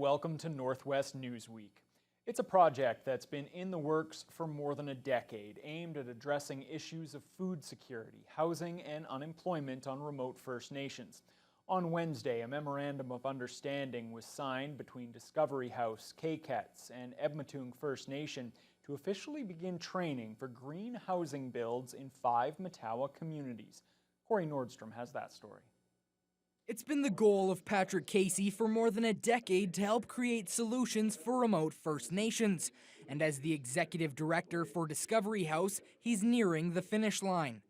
welcome to Northwest Newsweek. It's a project that's been in the works for more than a decade, aimed at addressing issues of food security, housing, and unemployment on remote First Nations. On Wednesday, a memorandum of understanding was signed between Discovery House, KKETS, and Ebmetung First Nation to officially begin training for green housing builds in 5 Matawa communities. Corey Nordstrom has that story. It's been the goal of Patrick Casey for more than a decade to help create solutions for remote First Nations. And as the executive director for Discovery House, he's nearing the finish line.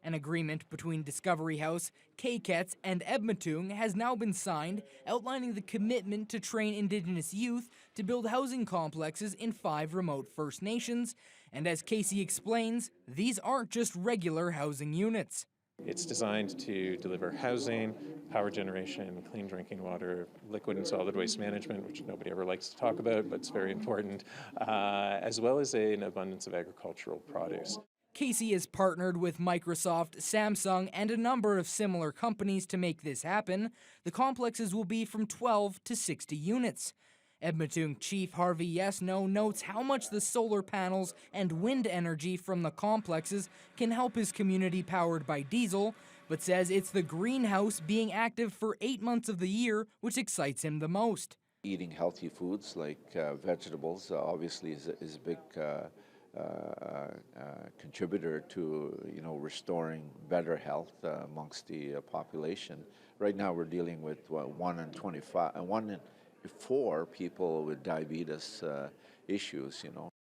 An agreement between Discovery House, KKETS, and Ebmetung has now been signed, outlining the commitment to train Indigenous youth to build housing complexes in 5 remote First Nations. And as Casey explains, these aren't just regular housing units. It's designed to deliver housing, power generation, clean drinking water, liquid and solid waste management, which nobody ever likes to talk about, but it's very important, as well as an abundance of agricultural produce. Casey has partnered with Microsoft, Samsung, and a number of similar companies to make this happen. The complexes will be from 12 to 60 units. Ebmetung Chief Harvey Yesno notes how much the solar panels and wind energy from the complexes can help his community powered by diesel, but says it's the greenhouse being active for 8 months of the year which excites him the most. Eating healthy foods like vegetables obviously is a big contributor to restoring better health amongst the population. Right now we're dealing with 1 in 4 people with diabetes issues,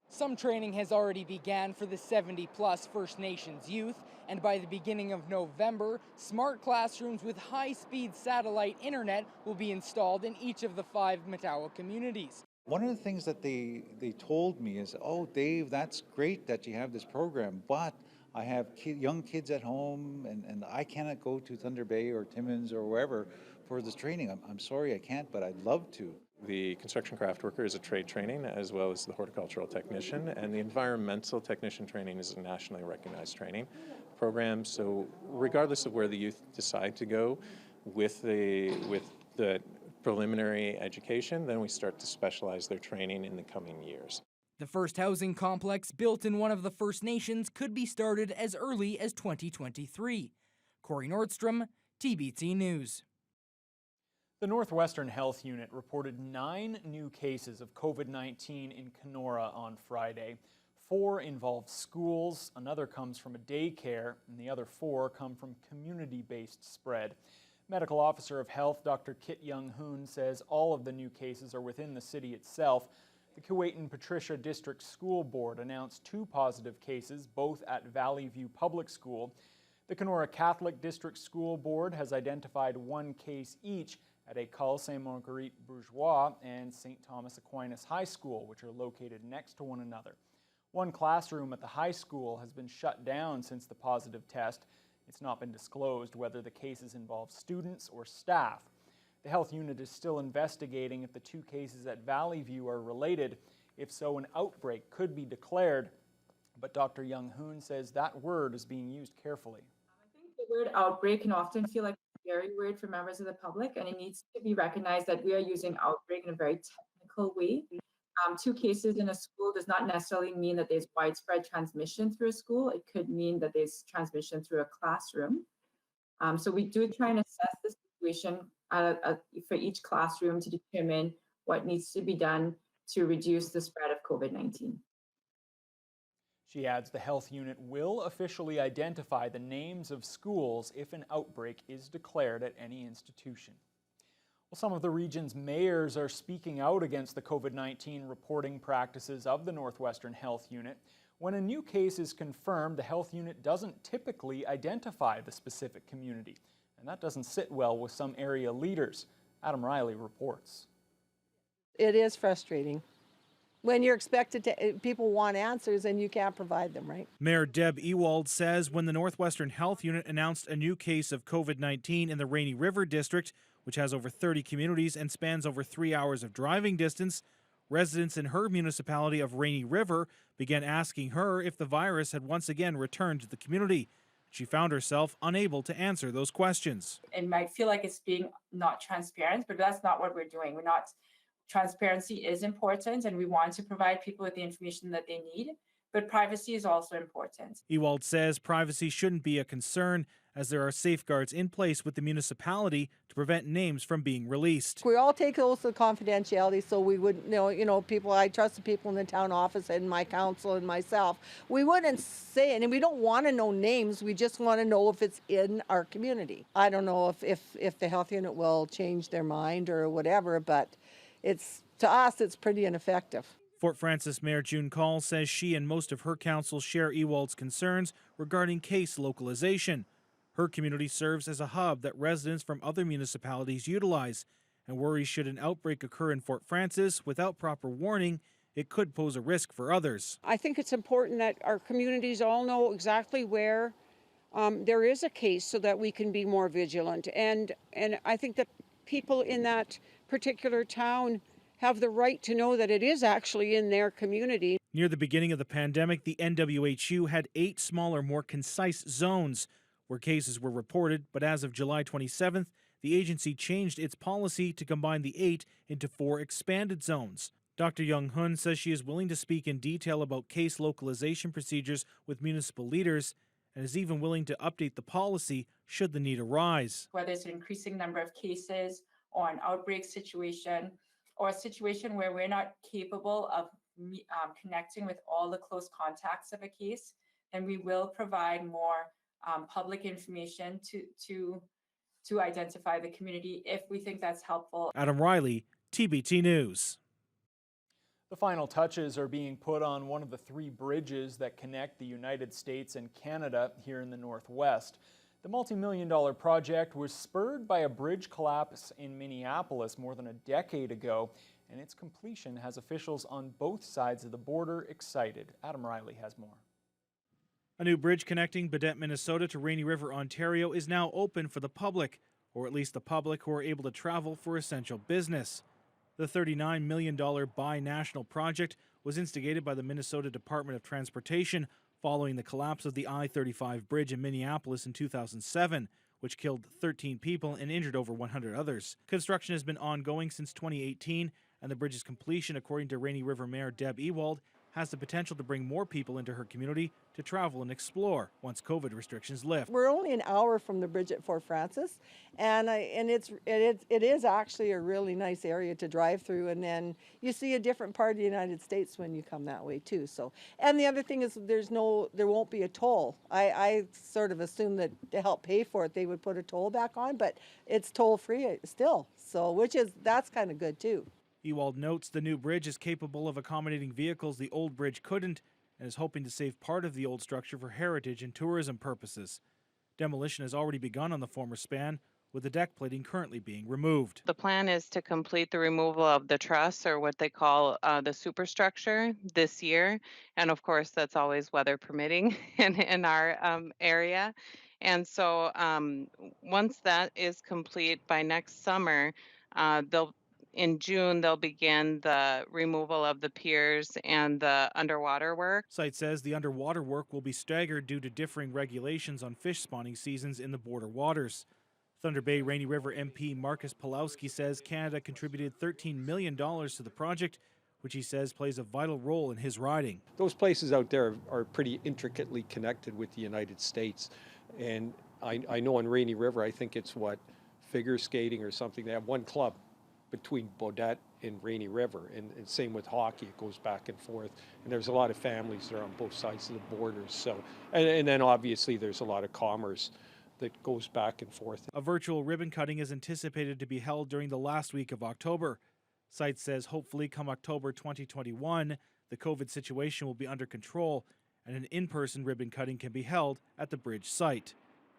Some training has already began for the 70-plus First Nations youth, and by the beginning of November, smart classrooms with high-speed satellite internet will be installed in each of the 5 Matawa communities. One of the things that they told me is, oh, Dave, that's great that you have this program, but I have young kids at home and I cannot go to Thunder Bay or Timmins or wherever for this training. I'm sorry I can't, but I'd love to. The construction craft worker is a trade training, as well as the horticultural technician, and the environmental technician training is a nationally recognized training program. So regardless of where the youth decide to go with the preliminary education, then we start to specialize their training in the coming years. The first housing complex built in one of the First Nations could be started as early as 2023. Corey Nordstrom, TBT News. The Northwestern Health Unit reported 9 new cases of COVID-19 in Kenora on Friday. 4 involved schools, another comes from a daycare, and the other 4 come from community-based spread. Medical Officer of Health Dr. Kit Young Hoon says all of the new cases are within the city itself. The Keewatin-Patricia District School Board announced 2 positive cases, both at Valley View Public School. The Kenora Catholic District School Board has identified 1 case each at École Sainte-Marguerite Bourgeois and St. Thomas Aquinas High School, which are located next to one another. 1 classroom at the high school has been shut down since the positive test. It's not been disclosed whether the cases involve students or staff. The health unit is still investigating if the 2 cases at Valley View are related. If so, an outbreak could be declared. But Dr. Young Hoon says that word is being used carefully. I think the word outbreak can often feel like a scary word for members of the public, and it needs to be recognized that we are using outbreak in a very technical way. 2 cases in a school does not necessarily mean that there's widespread transmission through a school. It could mean that there's transmission through a classroom. So we do try and assess the situation for each classroom to determine what needs to be done to reduce the spread of COVID-19. She adds the health unit will officially identify the names of schools if an outbreak is declared at any institution. Well, some of the region's mayors are speaking out against the COVID-19 reporting practices of the Northwestern Health Unit. When a new case is confirmed, the health unit doesn't typically identify the specific community, and that doesn't sit well with some area leaders. Adam Riley reports. It is frustrating when you're expected to, people want answers and you can't provide them, right? Mayor Deb Ewald says when the Northwestern Health Unit announced a new case of COVID-19 in the Rainy River District, which has over 30 communities and spans over 3 hours of driving distance, residents in her municipality of Rainy River began asking her if the virus had once again returned to the community. She found herself unable to answer those questions. It might feel like it's being not transparent, but that's not what we're doing. Transparency is important, and we want to provide people with the information that they need, but privacy is also important. Ewald says privacy shouldn't be a concern, as there are safeguards in place with the municipality to prevent names from being released. We all take oaths of confidentiality, so we wouldn't people. I trust the people in the town office and my council and myself. We wouldn't say it, and we don't want to know names. We just want to know if it's in our community. I don't know if the health unit will change their mind or whatever, but to us, it's pretty ineffective. Fort Frances Mayor June Call says she and most of her council share Ewald's concerns regarding case localization. Her community serves as a hub that residents from other municipalities utilize, and worries should an outbreak occur in Fort Frances without proper warning, it could pose a risk for others. I think it's important that our communities all know exactly where there is a case so that we can be more vigilant. And I think that people in that particular town have the right to know that it is actually in their community. Near the beginning of the pandemic, the NWHU had 8 smaller, more concise zones where cases were reported, but as of July 27th, the agency changed its policy to combine the 8 into 4 expanded zones. Dr. Young Hun says she is willing to speak in detail about case localization procedures with municipal leaders and is even willing to update the policy should the need arise. Whether it's an increasing number of cases or an outbreak situation, or a situation where we're not capable of connecting with all the close contacts of a case, then we will provide more public information to identify the community if we think that's helpful. Adam Riley, TBT News. The final touches are being put on one of the 3 bridges that connect the United States and Canada here in the Northwest. The multi-million-dollar project was spurred by a bridge collapse in Minneapolis more than a decade ago, and its completion has officials on both sides of the border excited. Adam Riley has more. A new bridge connecting Baudette, Minnesota to Rainy River, Ontario is now open for the public, or at least the public who are able to travel for essential business. The $39 million bi-national project was instigated by the Minnesota Department of Transportation following the collapse of the I-35 bridge in Minneapolis in 2007, which killed 13 people and injured over 100 others. Construction has been ongoing since 2018, and the bridge's completion, according to Rainy River Mayor Deb Ewald, has the potential to bring more people into her community to travel and explore once COVID restrictions lift. We're only an hour from the bridge at Fort Frances, and it is actually a really nice area to drive through, and then you see a different part of the United States when you come that way too. So, and the other thing is there won't be a toll. I sort of assume that to help pay for it they would put a toll back on, but it's toll free still. So that's kind of good too. Ewald notes the new bridge is capable of accommodating vehicles the old bridge couldn't and is hoping to save part of the old structure for heritage and tourism purposes. Demolition has already begun on the former span, with the deck plating currently being removed. The plan is to complete the removal of the truss, or what they call the superstructure, this year. And of course, that's always weather permitting in our area. And so once that is complete by next summer, in June, they'll begin the removal of the piers and the underwater work. Site says the underwater work will be staggered due to differing regulations on fish spawning seasons in the border waters. Thunder Bay Rainy River MP Marcus Pulowski says Canada contributed $13 million to the project, which he says plays a vital role in his riding. Those places out there are pretty intricately connected with the United States. And I know on Rainy River, I think it's figure skating or something. They have one club between Baudette and Rainy River, and same with hockey. It goes back and forth, and there's a lot of families there on both sides of the borders. So, and then obviously there's a lot of commerce that goes back and forth. A virtual ribbon cutting is anticipated to be held during the last week of October. Site says hopefully come October 2021, the COVID situation will be under control and an in-person ribbon cutting can be held at the bridge site.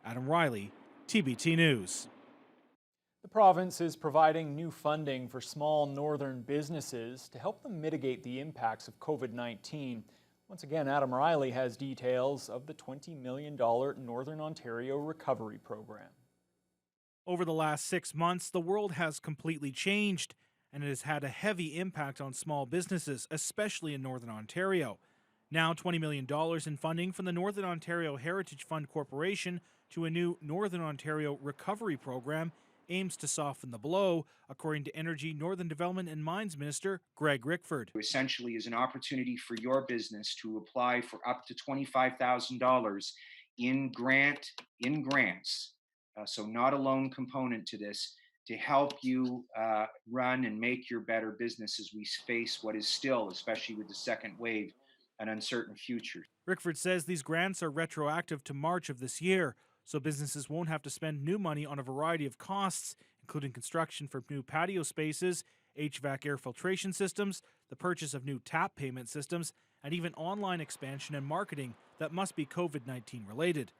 Adam Riley, TBT News. The province is providing new funding for small northern businesses to help them mitigate the impacts of COVID-19. Once again, Adam Riley has details of the $20 million Northern Ontario Recovery Program. Over the last 6 months, the world has completely changed, and it has had a heavy impact on small businesses, especially in Northern Ontario. Now $20 million in funding from the Northern Ontario Heritage Fund Corporation to a new Northern Ontario Recovery Program aims to soften the blow, according to Energy, Northern Development and Mines Minister Greg Rickford. Essentially is an opportunity for your business to apply for up to $25,000 in grants, so not a loan component to this, to help you run and make your better business as we face what is still, especially with the second wave, an uncertain future. Rickford says these grants are retroactive to March of this year, so businesses won't have to spend new money on a variety of costs, including construction for new patio spaces, HVAC air filtration systems, the purchase of new tap payment systems, and even online expansion and marketing that must be COVID-19 related.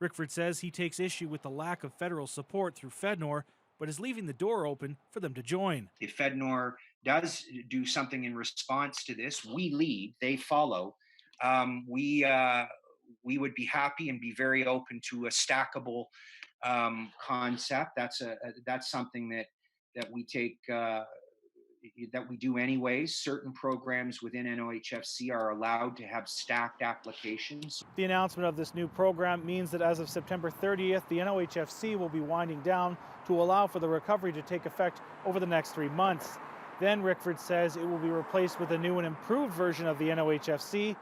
Rickford says he takes issue with the lack of federal support through FedNor, but is leaving the door open for them to join. If FedNor does do something in response to this, we lead, they follow. We would be happy and be very open to a stackable concept. That's something that we take that we do anyways. Certain programs within NOHFC are allowed to have stacked applications. The announcement of this new program means that as of September 30th, the NOHFC will be winding down to allow for the recovery to take effect over the next 3 months. Then Rickford says it will be replaced with a new and improved version of the NOHFC,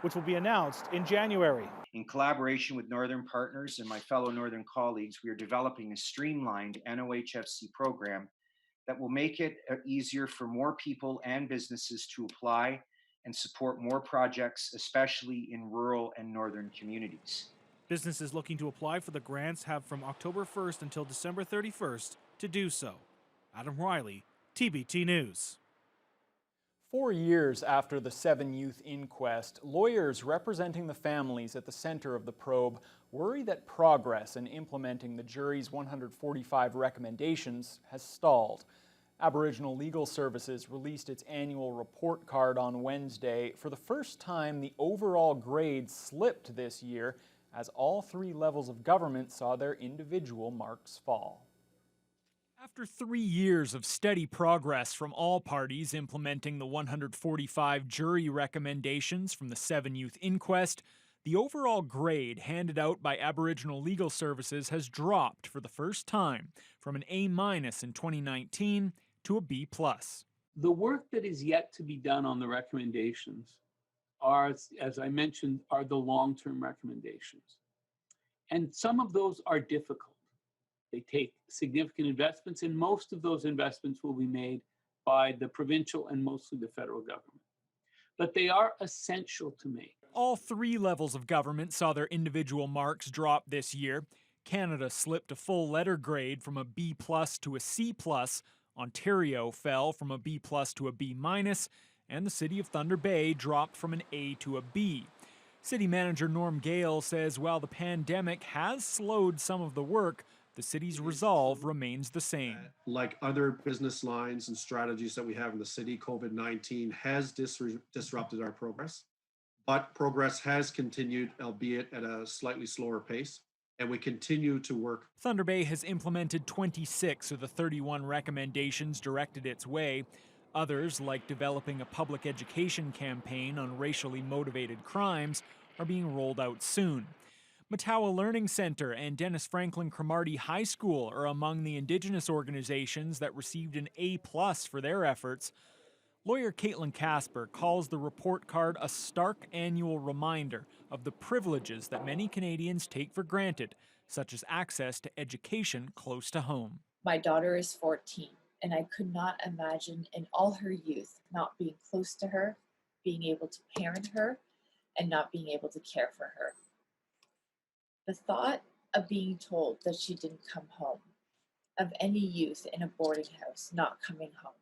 which will be announced in January. In collaboration with Northern partners and my fellow Northern colleagues, we are developing a streamlined NOHFC program that will make it easier for more people and businesses to apply and support more projects, especially in rural and northern communities. Businesses looking to apply for the grants have from October 1st until December 31st to do so. Adam Riley, TBT News. 4 years after the 7 Youth inquest, lawyers representing the families at the center of the probe worry that progress in implementing the jury's 145 recommendations has stalled. Aboriginal Legal Services released its annual report card on Wednesday. For the first time, the overall grade slipped this year as all 3 levels of government saw their individual marks fall. After 3 years of steady progress from all parties implementing the 145 jury recommendations from the 7 Youth inquest, the overall grade handed out by Aboriginal Legal Services has dropped for the first time from an A- in 2019 to a B+. The work that is yet to be done on the recommendations are, as I mentioned, are the long-term recommendations. And some of those are difficult. They take significant investments, and most of those investments will be made by the provincial and mostly the federal government. But they are essential to make. All 3 levels of government saw their individual marks drop this year. Canada slipped a full letter grade from a B+ to a C+. Ontario fell from a B+ to a B-, and the city of Thunder Bay dropped from an A to a B. City Manager Norm Gale says while the pandemic has slowed some of the work, the city's resolve remains the same. Like other business lines and strategies that we have in the city, COVID-19 has disrupted our progress, but progress has continued, albeit at a slightly slower pace, and we continue to work. Thunder Bay has implemented 26 of the 31 recommendations directed its way. Others, like developing a public education campaign on racially motivated crimes, are being rolled out soon. Matawa Learning Center and Dennis Franklin Cromartie High School are among the Indigenous organizations that received an A+ for their efforts. Lawyer Caitlin Casper calls the report card a stark annual reminder of the privileges that many Canadians take for granted, such as access to education close to home. My daughter is 14, and I could not imagine in all her youth not being close to her, being able to parent her, and not being able to care for her. The thought of being told that she didn't come home, of any youth in a boarding house not coming home,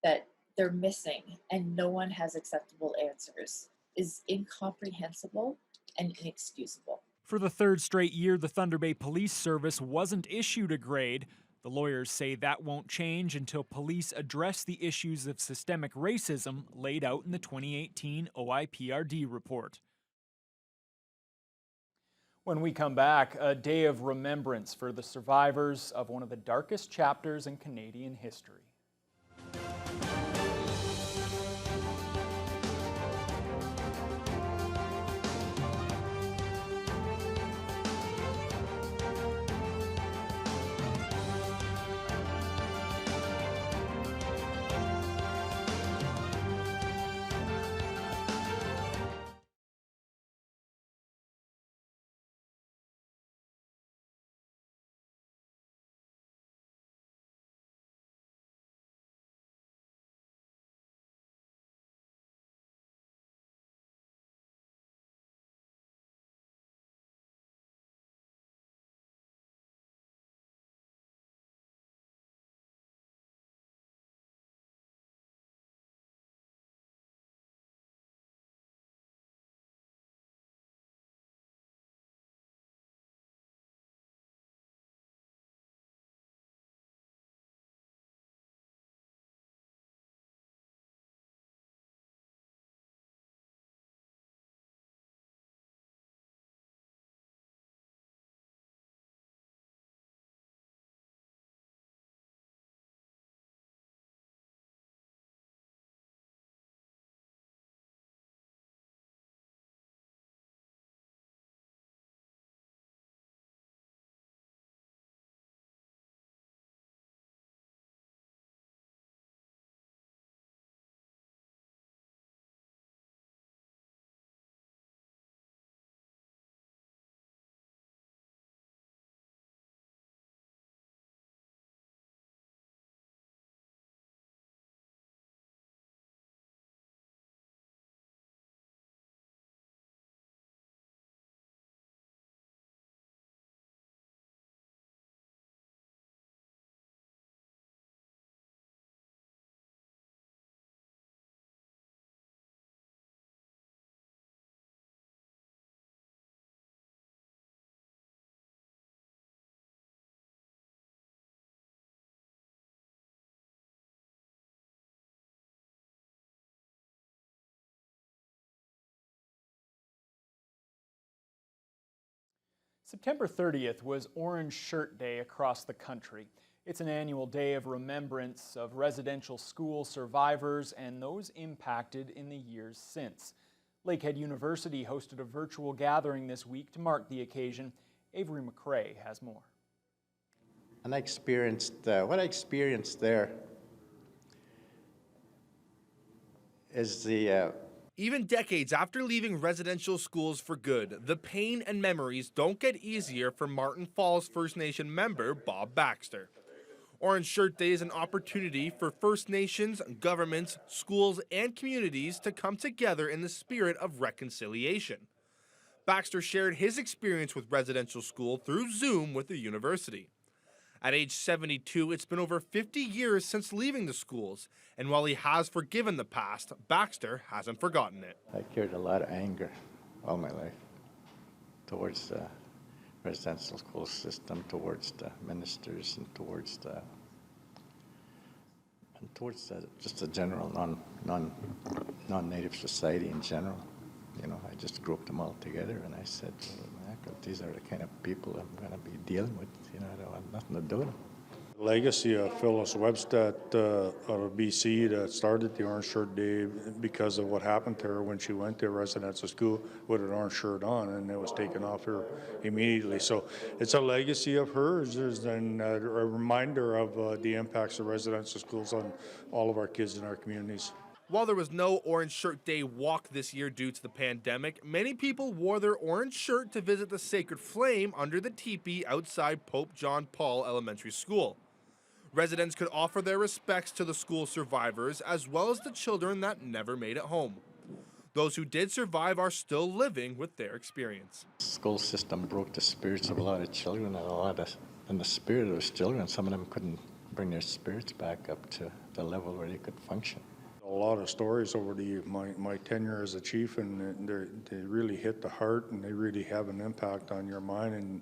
that they're missing and no one has acceptable answers, is incomprehensible and inexcusable. For the 3rd straight year, the Thunder Bay Police Service wasn't issued a grade. The lawyers say that won't change until police address the issues of systemic racism laid out in the 2018 OIPRD report. When we come back, a day of remembrance for the survivors of one of the darkest chapters in Canadian history. September 30th was Orange Shirt Day across the country. It's an annual day of remembrance of residential school survivors and those impacted in the years since. Lakehead University hosted a virtual gathering this week to mark the occasion. Avery McRae has more. And what I experienced there is Even decades after leaving residential schools for good, the pain and memories don't get easier for Martin Falls First Nation member Bob Baxter. Orange Shirt Day is an opportunity for First Nations, governments, schools, and communities to come together in the spirit of reconciliation. Baxter shared his experience with residential school through Zoom with the university. At age 72, it's been over 50 years since leaving the schools, and while he has forgiven the past, Baxter hasn't forgotten it. I carried a lot of anger all my life towards the residential school system, towards the ministers, and towards just the general non-native society in general. You know, I just grouped them all together, and I said, these are the kind of people I'm going to be dealing with. You know, I don't have nothing to do with them. Legacy of Phyllis Webster out of BC that started the Orange Shirt Day because of what happened to her when she went to residential school with an orange shirt on, and it was taken off her immediately. So it's a legacy of hers and a reminder of the impacts of residential schools on all of our kids in our communities. While there was no Orange Shirt Day walk this year due to the pandemic, many people wore their orange shirt to visit the Sacred Flame under the teepee outside Pope John Paul Elementary School. Residents could offer their respects to the school survivors as well as the children that never made it home. Those who did survive are still living with their experience. The school system broke the spirits of a lot of children, and the spirit of those children, some of them couldn't bring their spirits back up to the level where they could function. A lot of stories over my tenure as a chief, and they really hit the heart, and they really have an impact on your mind and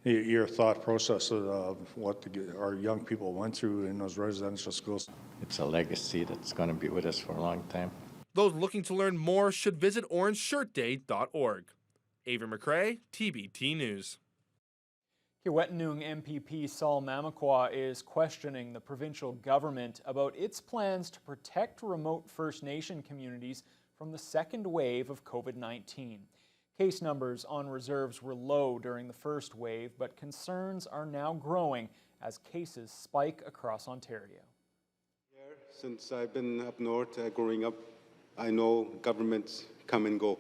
your thought process of what our young people went through in those residential schools. It's a legacy that's going to be with us for a long time. Those looking to learn more should visit orangeshirtday.org. Avery McRae, TBT News. Kiiwetinoong MPP Saul Mamakwa is questioning the provincial government about its plans to protect remote First Nation communities from the second wave of COVID-19. Case numbers on reserves were low during the first wave, but concerns are now growing as cases spike across Ontario. Since I've been up north growing up, I know governments come and go.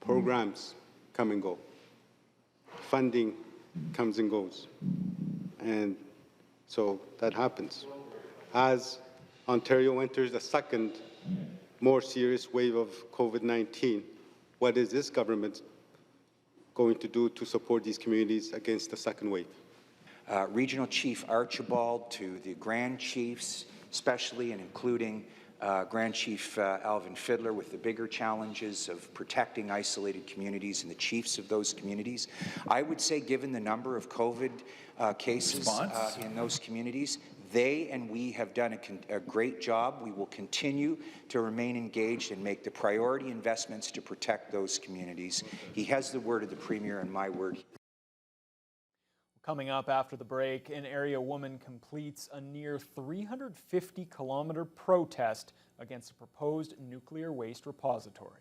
Programs come and go. Funding comes and goes. And so that happens. As Ontario enters the second, more serious wave of COVID-19, what is this government going to do to support these communities against the second wave? Regional Chief Archibald to the Grand Chiefs, especially and including Grand Chief Alvin Fiddler with the bigger challenges of protecting isolated communities and the chiefs of those communities. I would say, given the number of COVID cases in those communities, they and we have done a great job. We will continue to remain engaged and make the priority investments to protect those communities. He has the word of the Premier and my word. Coming up after the break, an area woman completes a near 350-kilometer protest against a proposed nuclear waste repository.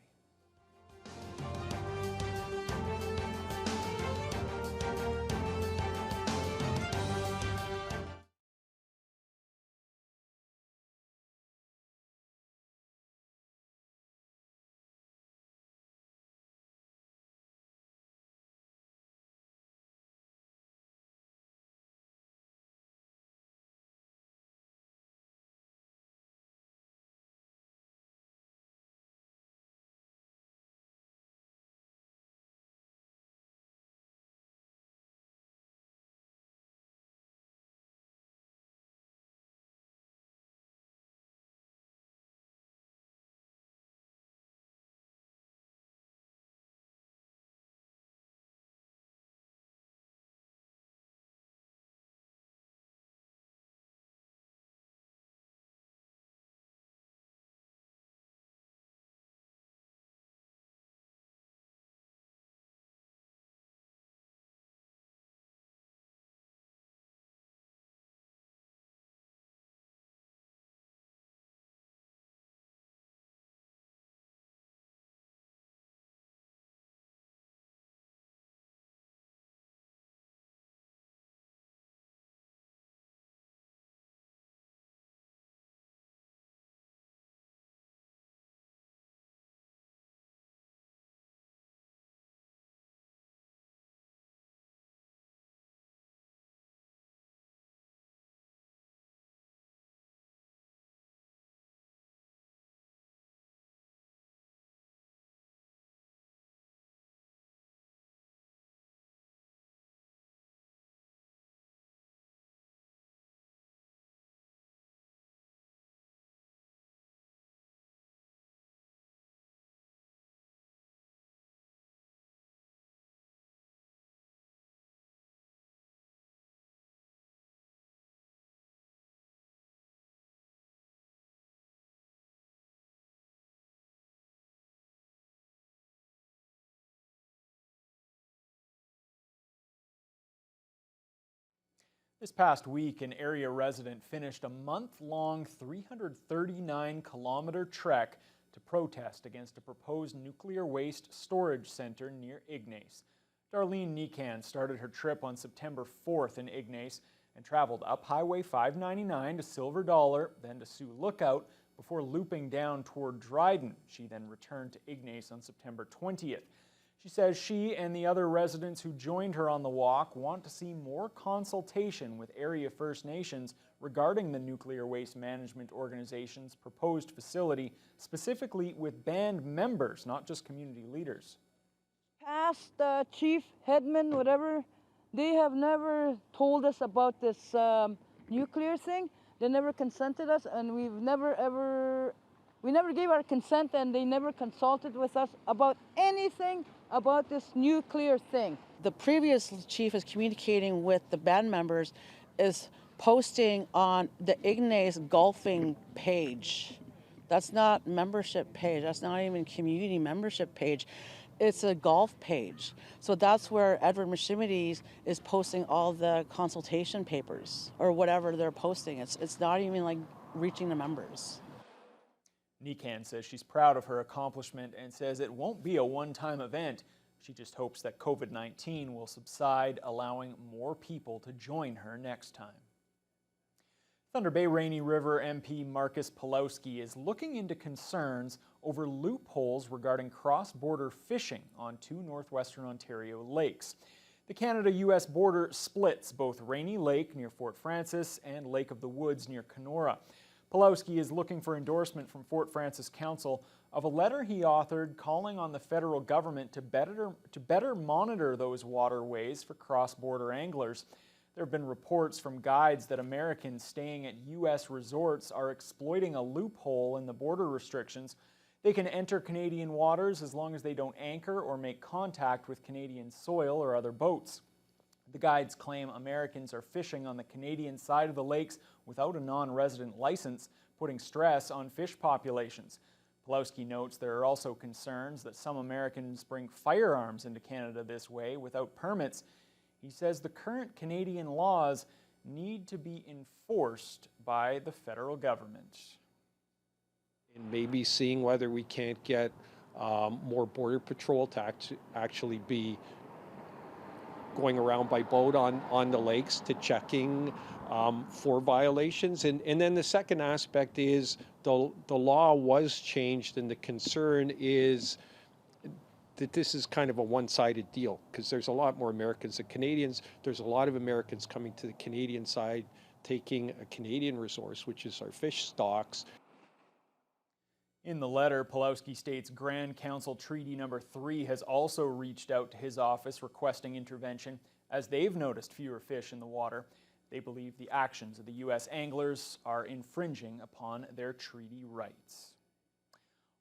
This past week, an area resident finished a month-long 339-kilometer trek to protest against a proposed nuclear waste storage center near Ignace. Darlene Nikan started her trip on September 4th in Ignace and traveled up Highway 599 to Silver Dollar, then to Sioux Lookout, before looping down toward Dryden. She then returned to Ignace on September 20th. She says she and the other residents who joined her on the walk want to see more consultation with area First Nations regarding the Nuclear Waste Management Organization's proposed facility, specifically with band members, not just community leaders. Past Chief Headman, whatever, they have never told us about this nuclear thing. They never consented us, and we never gave our consent, and they never consulted with us about anything about this nuclear thing. The previous chief is communicating with the band members, is posting on the Ignace golfing page. That's not membership page. That's not even community membership page. It's a golf page. So that's where Edward Mashimides is posting all the consultation papers or whatever they're posting. It's not even like reaching the members. Nikan says she's proud of her accomplishment and says it won't be a one-time event. She just hopes that COVID-19 will subside, allowing more people to join her next time. Thunder Bay Rainy River MP Marcus Pulowski is looking into concerns over loopholes regarding cross-border fishing on two northwestern Ontario lakes. The Canada-US border splits both Rainy Lake near Fort Frances and Lake of the Woods near Kenora. Pulowski is looking for endorsement from Fort Frances Council of a letter he authored calling on the federal government to better monitor those waterways for cross-border anglers. There have been reports from guides that Americans staying at U.S. resorts are exploiting a loophole in the border restrictions. They can enter Canadian waters as long as they don't anchor or make contact with Canadian soil or other boats. The guides claim Americans are fishing on the Canadian side of the lakes without a non-resident license, putting stress on fish populations. Pulowski notes there are also concerns that some Americans bring firearms into Canada this way without permits. He says the current Canadian laws need to be enforced by the federal government. And maybe seeing whether we can't get more Border Patrol to actually be going around by boat on the lakes to checking for violations. And then the second aspect is the law was changed, and the concern is that this is kind of a one-sided deal because there's a lot more Americans than Canadians. There's a lot of Americans coming to the Canadian side, taking a Canadian resource, which is our fish stocks. In the letter, Pulowski states Grand Council Treaty Number 3 has also reached out to his office requesting intervention as they've noticed fewer fish in the water. They believe the actions of the U.S. anglers are infringing upon their treaty rights.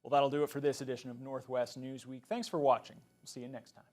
Well, that'll do it for this edition of Northwest Newsweek. Thanks for watching. We'll see you next time.